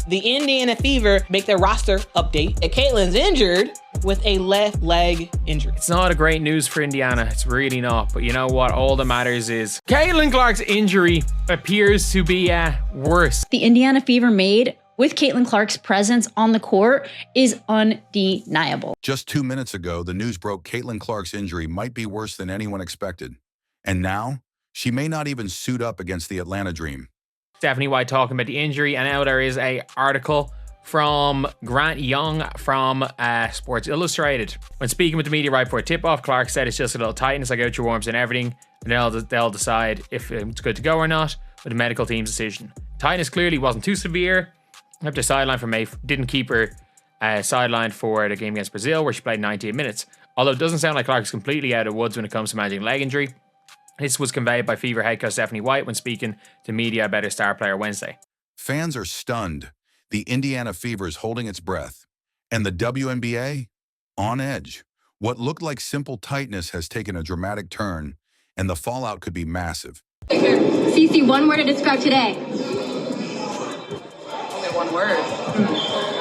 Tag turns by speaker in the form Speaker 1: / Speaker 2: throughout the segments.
Speaker 1: The Indiana Fever make their roster update, and Caitlin's injured with a left leg injury.
Speaker 2: It's not a great news for Indiana. It's really not. But you know what? All that matters is Caitlin Clark's injury appears to be worse.
Speaker 3: The Indiana Fever made with Caitlin Clark's presence on the court is undeniable.
Speaker 4: Just 2 minutes ago, the news broke Caitlin Clark's injury might be worse than anyone expected. And now, she may not even suit up against the Atlanta Dream.
Speaker 2: Stephanie White talking about the injury, and now there is a article from Grant Young from Sports Illustrated. When speaking with the media right before tip-off, Clark said it's just a little tightness. I go through warm-ups and everything, and they'll decide if it's good to go or not with the medical team's decision. Tightness clearly wasn't too severe. After sideline for May, didn't keep her sidelined for the game against Brazil, where she played 98 minutes. Although it doesn't sound like Clark is completely out of the woods when it comes to managing leg injury. This was conveyed by Fever head coach Stephanie White when speaking to media about her star player Wednesday.
Speaker 4: Fans are stunned. The Indiana Fever is holding its breath. And the WNBA? On edge. What looked like simple tightness has taken a dramatic turn, and the fallout could be massive.
Speaker 5: Cece, one word to describe today.
Speaker 6: Only one word.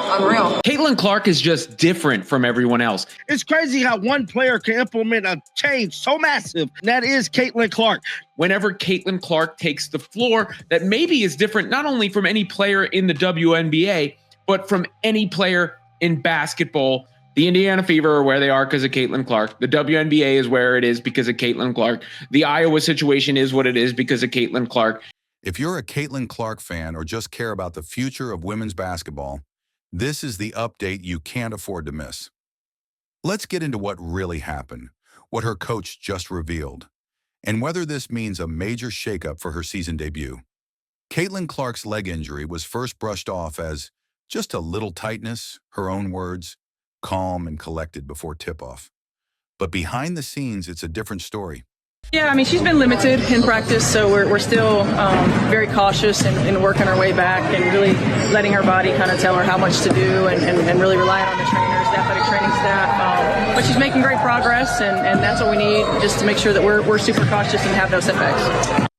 Speaker 6: Unreal.
Speaker 7: Caitlin Clark is just different from everyone else.
Speaker 8: It's crazy how one player can implement a change so massive, and that is Caitlin Clark.
Speaker 7: Whenever Caitlin Clark takes the floor, that maybe is different not only from any player in the WNBA, but from any player in basketball. The Indiana Fever are where they are because of Caitlin Clark. The WNBA is where it is because of Caitlin Clark. The Iowa situation is what it is because of Caitlin Clark.
Speaker 4: If you're a Caitlin Clark fan or just care about the future of women's basketball, this is the update you can't afford to miss. Let's get into what really happened, what her coach just revealed, and whether this means a major shakeup for her season debut. Caitlin Clark's leg injury was first brushed off as just a little tightness, her own words, calm and collected before tip-off. But behind the scenes, it's a different story.
Speaker 6: Yeah, I mean, she's been limited in practice, so we're still very cautious in working our way back and really letting her body kind of tell her how much to do and really relying on the trainers, the athletic training staff. But she's making great progress, and that's what we need just to make sure that we're super cautious and have no setbacks.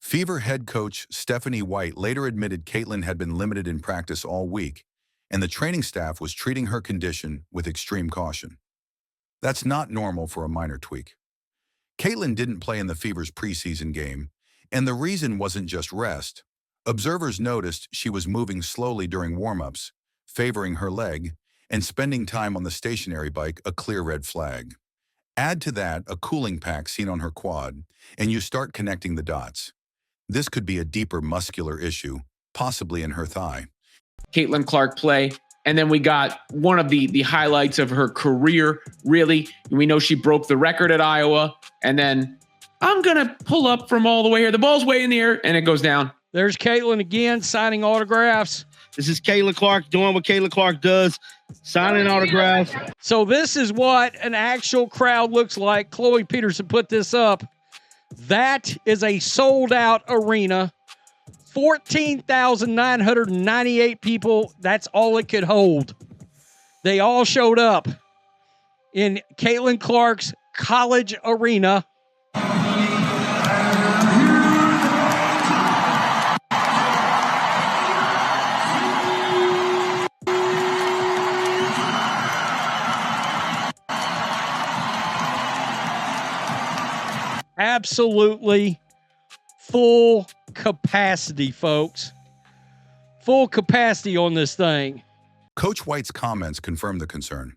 Speaker 4: Fever head coach Stephanie White later admitted Caitlin had been limited in practice all week, and the training staff was treating her condition with extreme caution. That's not normal for a minor tweak. Caitlin didn't play in the Fever's preseason game, and the reason wasn't just rest. Observers noticed she was moving slowly during warm-ups, favoring her leg, and spending time on the stationary bike, a clear red flag. Add to that a cooling pack seen on her quad, and you start connecting the dots. This could be a deeper muscular issue, possibly in her thigh.
Speaker 7: Caitlin Clark play. And then we got one of the highlights of her career, really. We know she broke the record at Iowa. And then I'm going to pull up from all the way here. The ball's way in the air, and it goes down.
Speaker 9: There's Caitlin again, signing autographs.
Speaker 8: This is Caitlin Clark doing what Caitlin Clark does, signing autographs.
Speaker 9: So this is what an actual crowd looks like. Chloe Peterson put this up. That is a sold-out arena. 14,998 people. That's all it could hold. They all showed up in Caitlin Clark's college arena. Absolutely full capacity, folks. Full capacity on this thing.
Speaker 4: Coach White's comments confirmed the concern.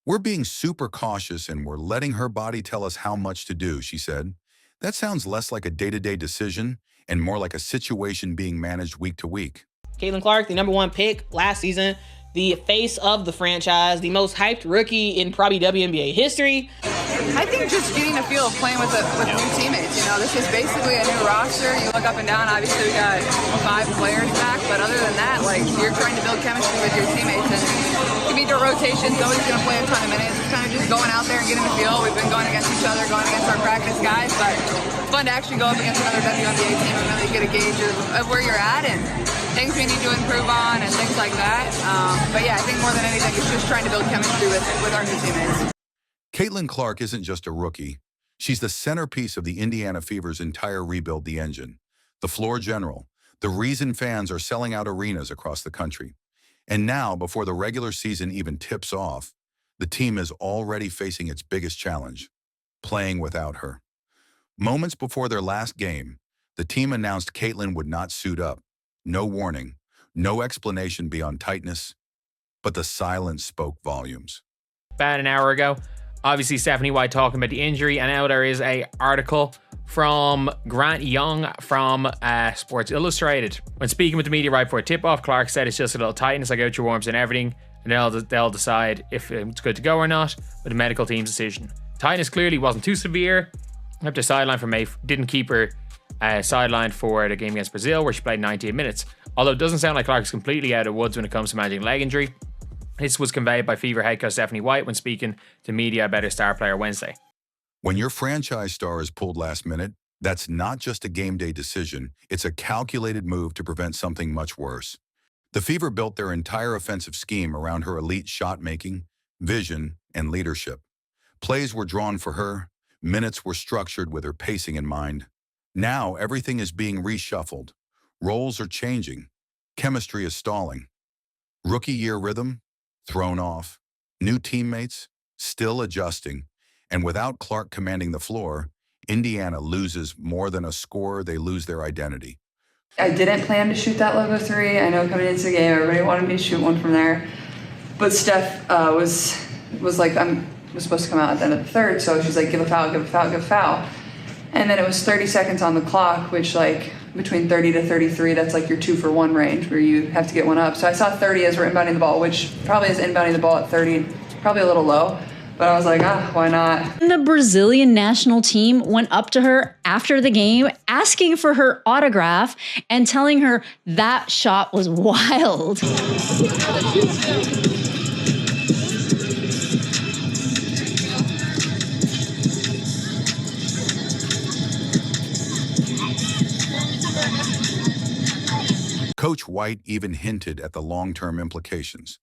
Speaker 4: We're being super cautious and we're letting her body tell us how much to do, she said. That sounds less like a day-to-day decision and more like a situation being managed week to week.
Speaker 1: Caitlin Clark, the #1 pick last season, the face of the franchise, the most hyped rookie in probably WNBA history.
Speaker 6: I think just getting a feel of playing with new teammates. You know, this is basically a new roster. You look up and down, obviously we got 5 players back, but other than that, like, you're trying to build chemistry with your teammates. And you can be doing rotations, nobody's going to play a ton of minutes. It's kind of just going out there and getting the feel. We've been going against each other, going against our practice guys, but it's fun to actually go up against another WNBA team and really get a gauge of where you're at and things we need to improve on and things like that. But yeah, I think more than anything, it's just trying to build chemistry with our new teammates.
Speaker 4: Caitlin Clark isn't just a rookie. She's the centerpiece of the Indiana Fever's entire Rebuild the Engine. The floor general, The reason fans are selling out arenas across the country. And now, before the regular season even tips off, the team is already facing its biggest challenge, playing without her. Moments before their last game, the team announced Caitlin would not suit up. No warning, no explanation beyond tightness, but the silence spoke volumes.
Speaker 2: About an hour ago, obviously Stephanie White talking about the injury, and now there is a article from Grant Young from Sports Illustrated. When speaking with the media right before tip-off, Clark said it's just a little tightness, I go through warm-ups and everything, and they'll decide if it's good to go or not with the medical team's decision. Tightness clearly wasn't too severe. After sideline from May, didn't keep her sidelined for the game against Brazil, where she played 98 minutes. Although it doesn't sound like Clark is completely out of the woods when it comes to managing leg injury. This was conveyed by Fever head coach Stephanie White when speaking to media about her star player Wednesday.
Speaker 4: When your franchise star is pulled last minute, that's not just a game day decision, it's a calculated move to prevent something much worse. The Fever built their entire offensive scheme around her elite shot making, vision, and leadership. Plays were drawn for her, minutes were structured with her pacing in mind. Now everything is being reshuffled. Roles are changing. Chemistry is stalling. Rookie year rhythm, thrown off. New teammates, still adjusting. And without Clark commanding the floor, Indiana loses more than a scorer, they lose their identity.
Speaker 6: I didn't plan to shoot that logo three. I know coming into the game, everybody wanted me to shoot one from there. But Steph was like, was supposed to come out at the end of the third, so she's like, give a foul, give a foul, give a foul. And then it was 30 seconds on the clock, which like between 30 to 33, that's like your 2-for-1 range where you have to get one up. So I saw 30 as we're inbounding the ball, which probably is inbounding the ball at 30, probably a little low. But I was like, why not?
Speaker 3: The Brazilian national team went up to her after the game, asking for her autograph and telling her that shot was wild.
Speaker 4: Coach White even hinted at the long-term implications.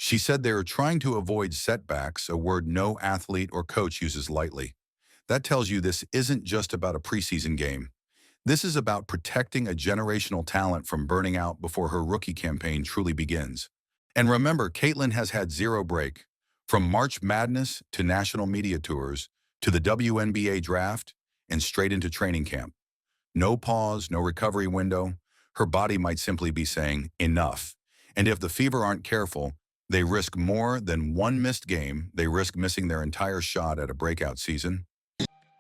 Speaker 4: She said they are trying to avoid setbacks, a word no athlete or coach uses lightly. That tells you this isn't just about a preseason game. This is about protecting a generational talent from burning out before her rookie campaign truly begins. And remember, Caitlin has had zero break. From March Madness to national media tours to the WNBA draft and straight into training camp. No pause, no recovery window. Her body might simply be saying, enough. And if the Fever aren't careful, they risk more than one missed game. They risk missing their entire shot at a breakout season.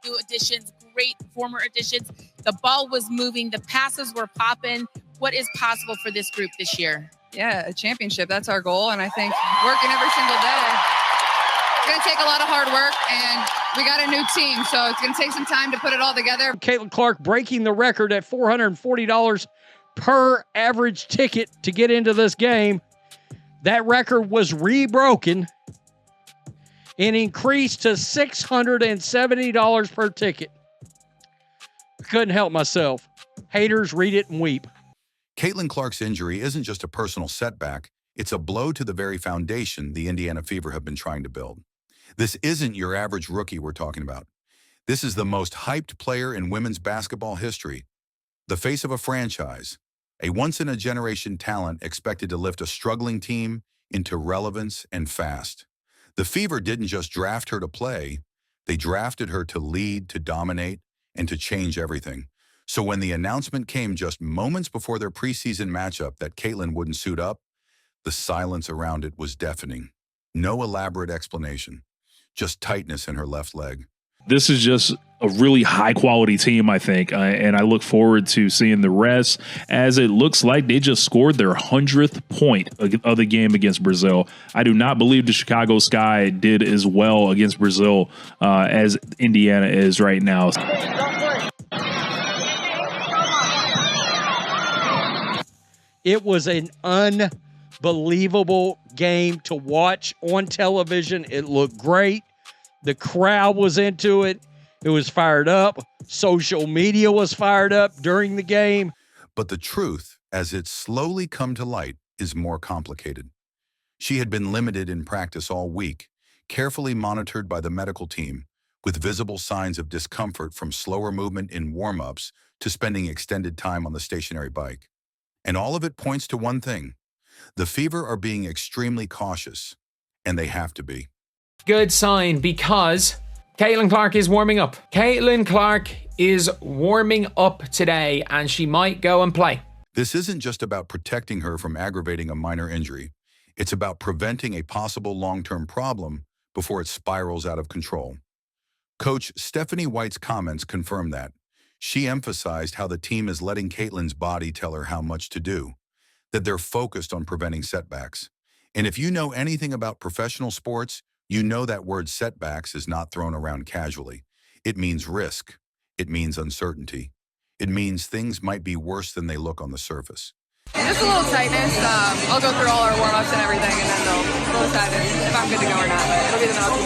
Speaker 10: New additions, great former additions. The ball was moving. The passes were popping. What is possible for this group this year?
Speaker 6: Yeah, a championship. That's our goal. And I think working every single day, it's going to take a lot of hard work. And we got a new team, so it's going to take some time to put it all together.
Speaker 9: Caitlin Clark breaking the record at $440 per average ticket to get into this game. That record was rebroken and increased to $670 per ticket. I couldn't help myself. Haters read it and weep.
Speaker 4: Caitlin Clark's injury isn't just a personal setback. It's a blow to the very foundation the Indiana Fever have been trying to build. This isn't your average rookie we're talking about. This is the most hyped player in women's basketball history. The face of a franchise. A once-in-a-generation talent expected to lift a struggling team into relevance and fast. The Fever didn't just draft her to play, they drafted her to lead, to dominate, and to change everything. So when the announcement came just moments before their preseason matchup that Caitlin wouldn't suit up, the silence around it was deafening. No elaborate explanation, just tightness in her left leg.
Speaker 11: This is just a really high quality team, I think, and I look forward to seeing the rest, as it looks like they just scored their 100th point of the game against Brazil. I do not believe the Chicago Sky did as well against Brazil as Indiana is right now.
Speaker 9: It was an unbelievable game to watch on television. It looked great. The crowd was into it. It was fired up. Social media was fired up during the game.
Speaker 4: But the truth, as it's slowly come to light, is more complicated. She had been limited in practice all week, carefully monitored by the medical team, with visible signs of discomfort from slower movement in warm-ups to spending extended time on the stationary bike. And all of it points to one thing. The Fever are being extremely cautious, and they have to be.
Speaker 2: Good sign, because Caitlin Clark is warming up. Caitlin Clark is warming up today, and she might go and play.
Speaker 4: This isn't just about protecting her from aggravating a minor injury. It's about preventing a possible long-term problem before it spirals out of control. Coach Stephanie White's comments confirm that. She emphasized how the team is letting Caitlin's body tell her how much to do, that they're focused on preventing setbacks. And if you know anything about professional sports, you know that word setbacks is not thrown around casually. It means risk. It means uncertainty. It means things might be worse than they look on the surface.
Speaker 6: Just a little tightness. I'll go through all our warm-ups and everything, and then they'll decide if I'm good to go or not. It'll be the medical.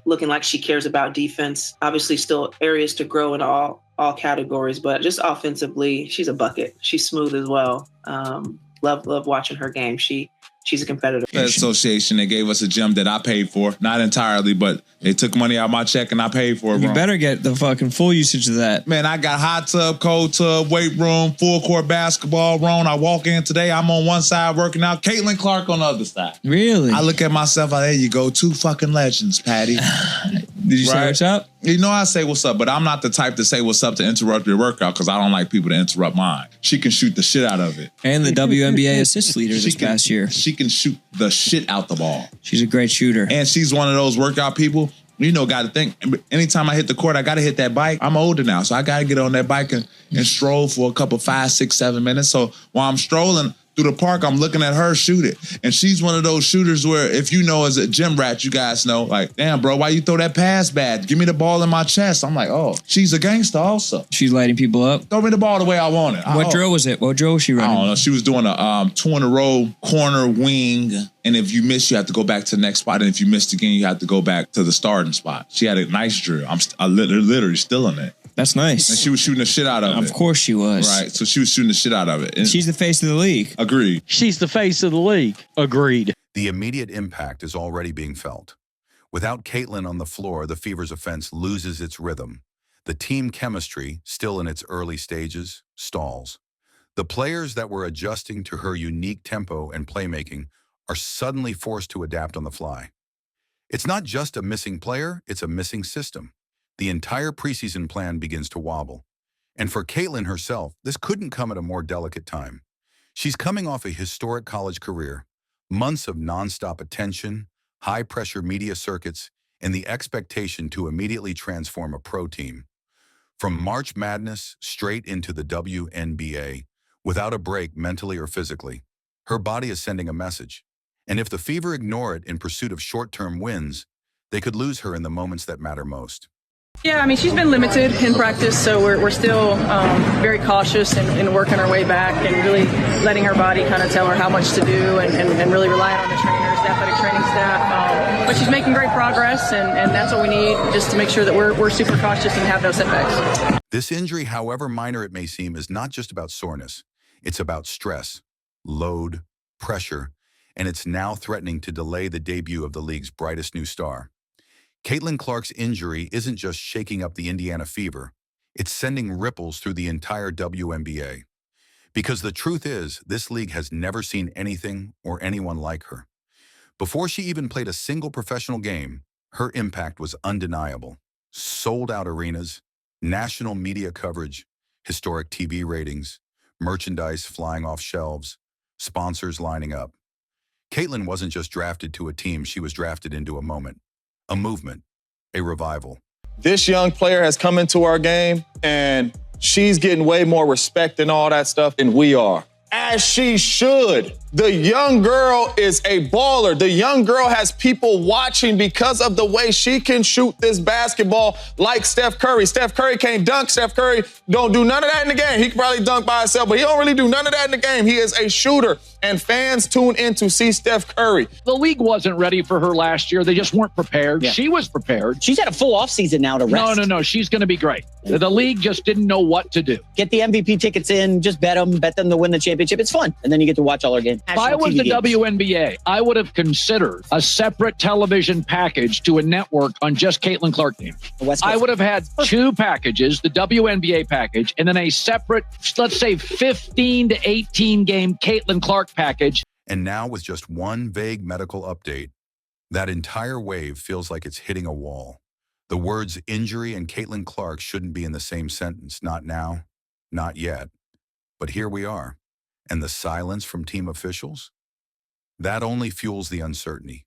Speaker 12: Looking like she cares about defense. Obviously, still areas to grow in all categories, but just offensively, she's a bucket. She's smooth as well. Love watching her game. She's a competitor.
Speaker 13: The association, they gave us a gym that I paid for. Not entirely, but they took money out of my check and I paid for it.
Speaker 14: You better get the fucking full usage of that.
Speaker 13: Man, I got hot tub, cold tub, weight room, full court basketball room. I walk in today, I'm on one side working out. Caitlin Clark on the other side.
Speaker 14: Really?
Speaker 13: I look at myself, there you go. 2 fucking legends, Patty.
Speaker 14: Did you say what's up?
Speaker 13: You know I say what's up, but I'm not the type to say what's up to interrupt your workout because I don't like people to interrupt mine. She can shoot the shit out of it.
Speaker 14: And the WNBA assist leader this past year.
Speaker 13: She can shoot the shit out the ball.
Speaker 14: She's a great shooter.
Speaker 13: And she's one of those workout people, got to think, anytime I hit the court, I got to hit that bike. I'm older now, so I got to get on that bike and stroll for a couple 5, 6, 7 minutes. So while I'm strolling through the park, I'm looking at her shoot it. And she's one of those shooters where if you know as a gym rat, you guys know, like, damn, bro, why you throw that pass bad? Give me the ball in my chest. I'm like, oh, she's a gangster also.
Speaker 14: She's lighting people up.
Speaker 13: Throw me the ball the way I want it.
Speaker 14: What drill was it? What drill was she running?
Speaker 13: I don't know. She was doing a 2 in a row corner wing. And if you miss, you have to go back to the next spot. And if you missed again, you have to go back to the starting spot. She had a nice drill. I'm literally still in it.
Speaker 14: That's nice.
Speaker 13: And she was shooting the shit out of it.
Speaker 14: Of course she was.
Speaker 13: Right. So she was shooting the shit out of it. And
Speaker 14: she's the face of the league.
Speaker 13: Agreed.
Speaker 9: She's the face of the league. Agreed.
Speaker 4: The immediate impact is already being felt. Without Caitlin on the floor, the Fever's offense loses its rhythm. The team chemistry, still in its early stages, stalls. The players that were adjusting to her unique tempo and playmaking are suddenly forced to adapt on the fly. It's not just a missing player, it's a missing system. The entire preseason plan begins to wobble. And for Caitlin herself, this couldn't come at a more delicate time. She's coming off a historic college career, months of nonstop attention, high-pressure media circuits, and the expectation to immediately transform a pro team. From March Madness straight into the WNBA, without a break mentally or physically, her body is sending a message. And if the Fever ignore it in pursuit of short-term wins, they could lose her in the moments that matter most.
Speaker 15: Yeah, I mean, she's been limited in practice, so we're still very cautious in working our way back and really letting her body kind of tell her how much to do and really relying on the trainers, the athletic training staff. But she's making great progress, and that's what we need just to make sure that we're super cautious and have no setbacks.
Speaker 4: This injury, however minor it may seem, is not just about soreness. It's about stress, load, pressure, and it's now threatening to delay the debut of the league's brightest new star. Caitlin Clark's injury isn't just shaking up the Indiana Fever, it's sending ripples through the entire WNBA. Because the truth is, this league has never seen anything or anyone like her. Before she even played a single professional game, her impact was undeniable. Sold-out arenas, national media coverage, historic TV ratings, merchandise flying off shelves, sponsors lining up. Caitlin wasn't just drafted to a team, she was drafted into a moment. A movement, a revival.
Speaker 16: This young player has come into our game, and she's getting way more respect and all that stuff than we are. As she should. The young girl is a baller. The young girl has people watching because of the way she can shoot this basketball like Steph Curry. Steph Curry can't dunk. Steph Curry don't do none of that in the game. He can probably dunk by himself, but he don't really do none of that in the game. He is a shooter, and fans tune in to see Steph Curry.
Speaker 17: The league wasn't ready for her last year. They just weren't prepared. Yeah. She was prepared.
Speaker 18: She's had a full offseason now to rest.
Speaker 17: No. She's going to be great. The league just didn't know what to do.
Speaker 18: Get the MVP tickets in, just bet them to win the championship. It's fun, and then you get to watch all our games.
Speaker 17: If I was the WNBA, I would have considered a separate television package to a network on just Caitlin Clark games. I would have had two packages, the WNBA package, and then a separate, let's say, 15 to 18 game Caitlin Clark package.
Speaker 4: And now with just one vague medical update, that entire wave feels like it's hitting a wall. The words injury and Caitlin Clark shouldn't be in the same sentence. Not now, not yet. But here we are. And the silence from team officials? That only fuels the uncertainty.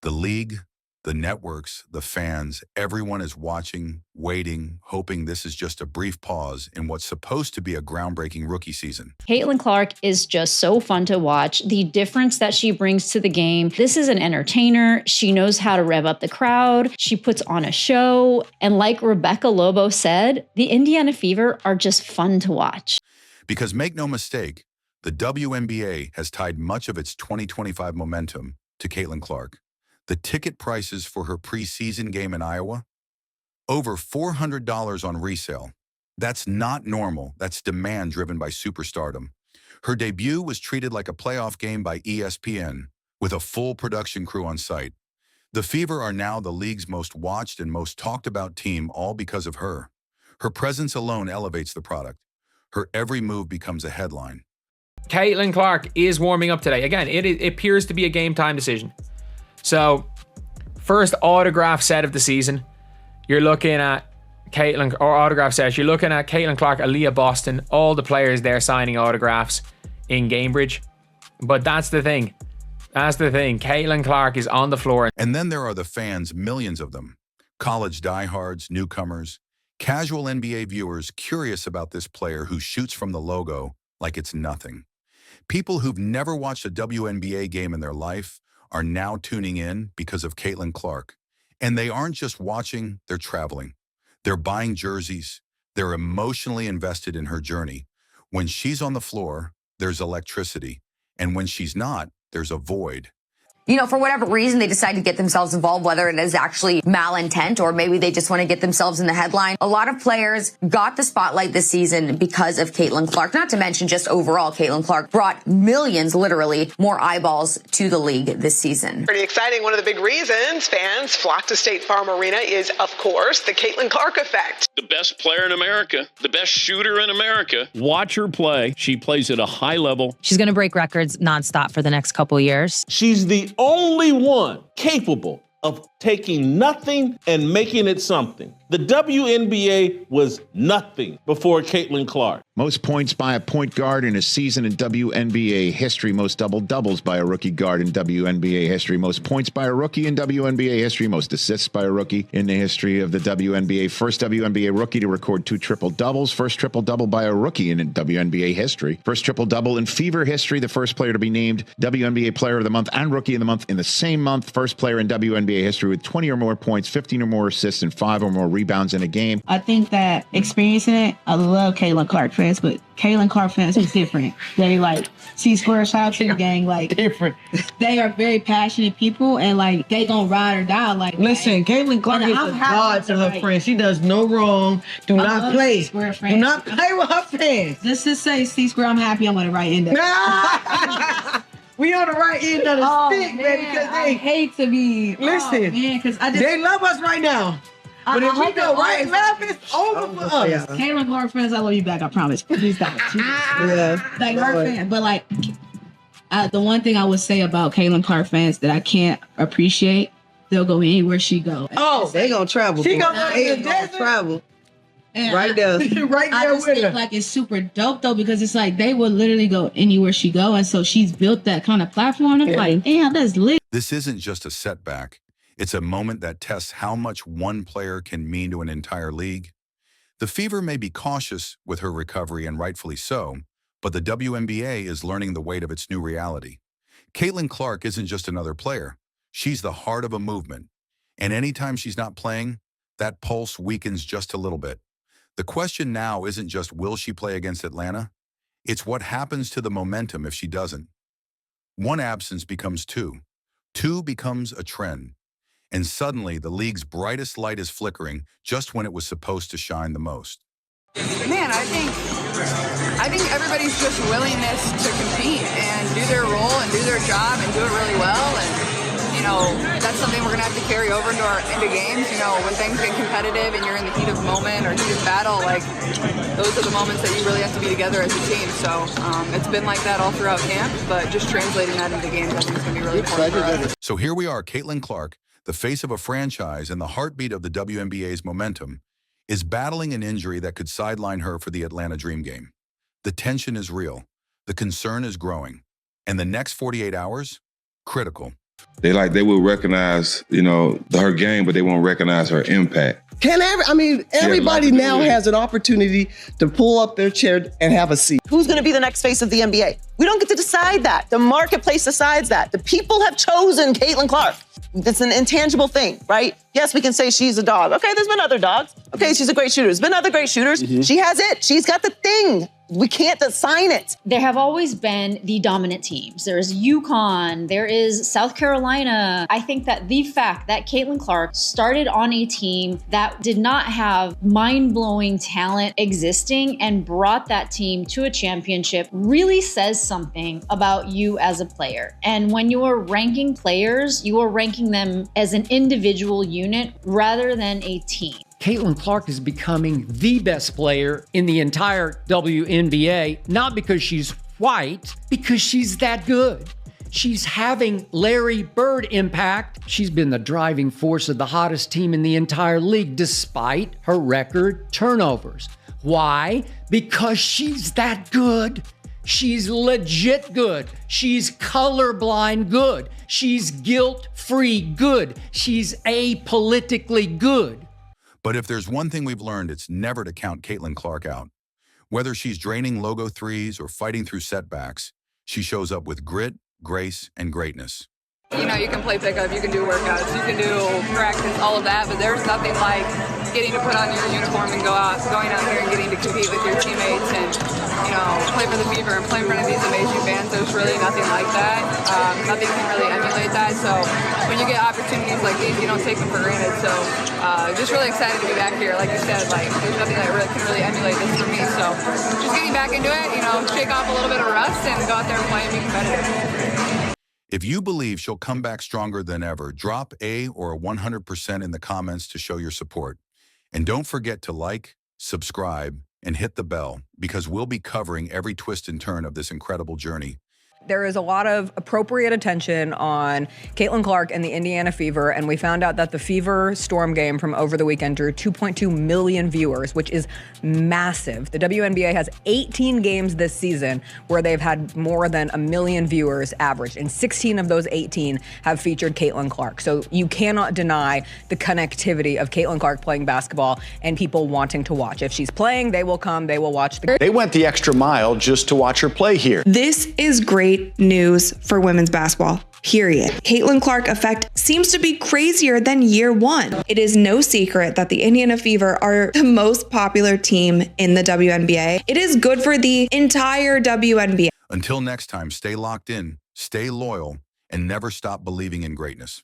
Speaker 4: The league, the networks, the fans, everyone is watching, waiting, hoping this is just a brief pause in what's supposed to be a groundbreaking rookie season.
Speaker 3: Caitlin Clark is just so fun to watch. The difference that she brings to the game. This is an entertainer. She knows how to rev up the crowd. She puts on a show. And like Rebecca Lobo said, the Indiana Fever are just fun to watch.
Speaker 4: Because make no mistake, the WNBA has tied much of its 2025 momentum to Caitlin Clark. The ticket prices for her preseason game in Iowa, over $400 on resale. That's not normal. That's demand driven by superstardom. Her debut was treated like a playoff game by ESPN, with a full production crew on site. The Fever are now the league's most watched and most talked about team, all because of her. Her presence alone elevates the product. Her every move becomes a headline.
Speaker 2: Caitlin Clark is warming up today. Again, it appears to be a game time decision. So, first autograph set of the season. You're looking at Caitlin, or autograph set. You're looking at Caitlin Clark, Aaliyah Boston, all the players there signing autographs in Cambridge. But that's the thing. That's the thing. Caitlin Clark is on the floor.
Speaker 4: And then there are the fans, millions of them. College diehards, newcomers, casual NBA viewers curious about this player who shoots from the logo like it's nothing. People who've never watched a WNBA game in their life are now tuning in because of Caitlin Clark. And they aren't just watching, they're traveling. They're buying jerseys. They're emotionally invested in her journey. When she's on the floor, there's electricity. And when she's not, there's a void.
Speaker 19: You know, for whatever reason, they decide to get themselves involved, whether it is actually malintent or maybe they just want to get themselves in the headline. A lot of players got the spotlight this season because of Caitlin Clark, not to mention just overall Caitlin Clark brought millions, literally, more eyeballs to the league this season.
Speaker 20: Pretty exciting. One of the big reasons fans flock to State Farm Arena is, of course, the Caitlin Clark effect.
Speaker 21: The best player in America, the best shooter in America.
Speaker 22: Watch her play. She plays at a high level.
Speaker 23: She's going to break records nonstop for the next couple years.
Speaker 24: She's the only one capable of taking nothing and making it something. The WNBA was nothing before Caitlin Clark.
Speaker 25: Most points by a point guard in a season in WNBA history. Most double-doubles by a rookie guard in WNBA history. Most points by a rookie in WNBA history. Most assists by a rookie in the history of the WNBA. First WNBA rookie to record 2 triple-doubles. First triple-double by a rookie in WNBA history. First triple-double in Fever history. The first player to be named WNBA Player of the Month and Rookie of the Month in the same month. First player in WNBA history with 20 or more points, 15 or more assists, and 5 or more rebounds in a game.
Speaker 26: I think that experiencing it, I love Caitlin Clark fans, but Caitlin Clark fans is different. They like C-Square, shout out to the gang, like different. They are very passionate people and like they gonna ride or die. Like
Speaker 27: listen, Caitlin Clark is a god to her friends. She does no wrong. Do not play. Do not play with her fans.
Speaker 26: Let's just say C-Square, I'm happy I'm on the right end of it.
Speaker 27: We on the right end of the stick, baby, because they
Speaker 26: hate to be.
Speaker 27: Listen,
Speaker 26: because
Speaker 27: they love us right now. But if we go right and left, it's over for us.
Speaker 26: Caitlin Clark fans, I love you back. I promise. Please stop. Like her fan, but like the one thing I would say about Caitlin Clark fans that I can't appreciate, they'll go anywhere she go.
Speaker 27: Oh, they gonna travel. She gonna travel.
Speaker 26: And
Speaker 27: right there, right there
Speaker 26: with her. Like it's super dope though because it's like they will literally go anywhere she go, and so she's built that kind of platform. And like, damn, that's lit.
Speaker 4: This isn't just a setback. It's a moment that tests how much one player can mean to an entire league. The Fever may be cautious with her recovery, and rightfully so, but the WNBA is learning the weight of its new reality. Caitlin Clark isn't just another player. She's the heart of a movement. And anytime she's not playing, that pulse weakens just a little bit. The question now isn't just will she play against Atlanta? It's what happens to the momentum if she doesn't. One absence becomes 2. 2 becomes a trend. And suddenly, the league's brightest light is flickering just when it was supposed to shine the most.
Speaker 6: Man, I think everybody's just willingness to compete and do their role and do their job and do it really well. And, you know, that's something we're going to have to carry over into games. You know, when things get competitive and you're in the heat of moment or heat of battle, like, those are the moments that you really have to be together as a team. So it's been like that all throughout camp, but just translating that into games, I think is going to be really important for us.
Speaker 4: So here we are, Caitlin Clark, the face of a franchise and the heartbeat of the WNBA's momentum, is battling an injury that could sideline her for the Atlanta Dream game. The tension is real. The concern is growing. And the next 48 hours, critical.
Speaker 1: They will recognize, you know, her game, but they won't recognize her impact.
Speaker 27: Everybody now has an opportunity to pull up their chair and have a seat.
Speaker 5: Who's going to be the next face of the NBA? We don't get to decide that. The marketplace decides that. The people have chosen Caitlin Clark. It's an intangible thing, right? Yes, we can say she's a dog. Okay, there's been other dogs. Okay, she's a great shooter. There's been other great shooters. She has it. She's got the thing. We can't assign it.
Speaker 3: There have always been the dominant teams. There's UConn, there is South Carolina. I think that the fact that Caitlin Clark started on a team that did not have mind-blowing talent existing and brought that team to a championship really says something about you as a player. And when you are ranking players, you are ranking them as an individual unit rather than a team.
Speaker 9: Caitlin Clark is becoming the best player in the entire WNBA, not because she's white, because she's that good. She's having Larry Bird impact. She's been the driving force of the hottest team in the entire league, despite her record turnovers. Why? Because she's that good. She's legit good. She's colorblind good. She's guilt-free good. She's apolitically good.
Speaker 4: But if there's one thing we've learned, it's never to count Caitlin Clark out. Whether she's draining logo threes or fighting through setbacks, she shows up with grit, grace, and greatness.
Speaker 6: You know, you can play pickup, you can do workouts, you can do practice, all of that, but there's nothing like getting to put on your uniform and going out here and getting to compete with your teammates and, you know, play for the Fever and play in front of these amazing fans. There's really nothing like that. Nothing can really emulate that. So when you get opportunities like these, you don't take them for granted. So just really excited to be back here. Like you said, like there's nothing that really can really emulate this for me. So just getting back into it, you know, shake off a little bit of rust and go out there and play and be competitive.
Speaker 4: If you believe she'll come back stronger than ever, drop a or 100% in the comments to show your support. And don't forget to like, subscribe, and hit the bell because we'll be covering every twist and turn of this incredible journey.
Speaker 7: There is a lot of appropriate attention on Caitlin Clark and the Indiana Fever, and we found out that the Fever Storm game from over the weekend drew 2.2 million viewers, which is massive. The WNBA has 18 games this season where they've had more than 1 million viewers average, and 16 of those 18 have featured Caitlin Clark. So you cannot deny the connectivity of Caitlin Clark playing basketball and people wanting to watch. If she's playing, they will come, they will watch the game.
Speaker 8: They went the extra mile just to watch her play here.
Speaker 10: This is great news for women's basketball, period. Caitlin Clark effect seems to be crazier than year one. It is no secret that the Indiana Fever are the most popular team in the WNBA. It is good for the entire WNBA.
Speaker 4: Until next time, stay locked in, stay loyal, and never stop believing in greatness.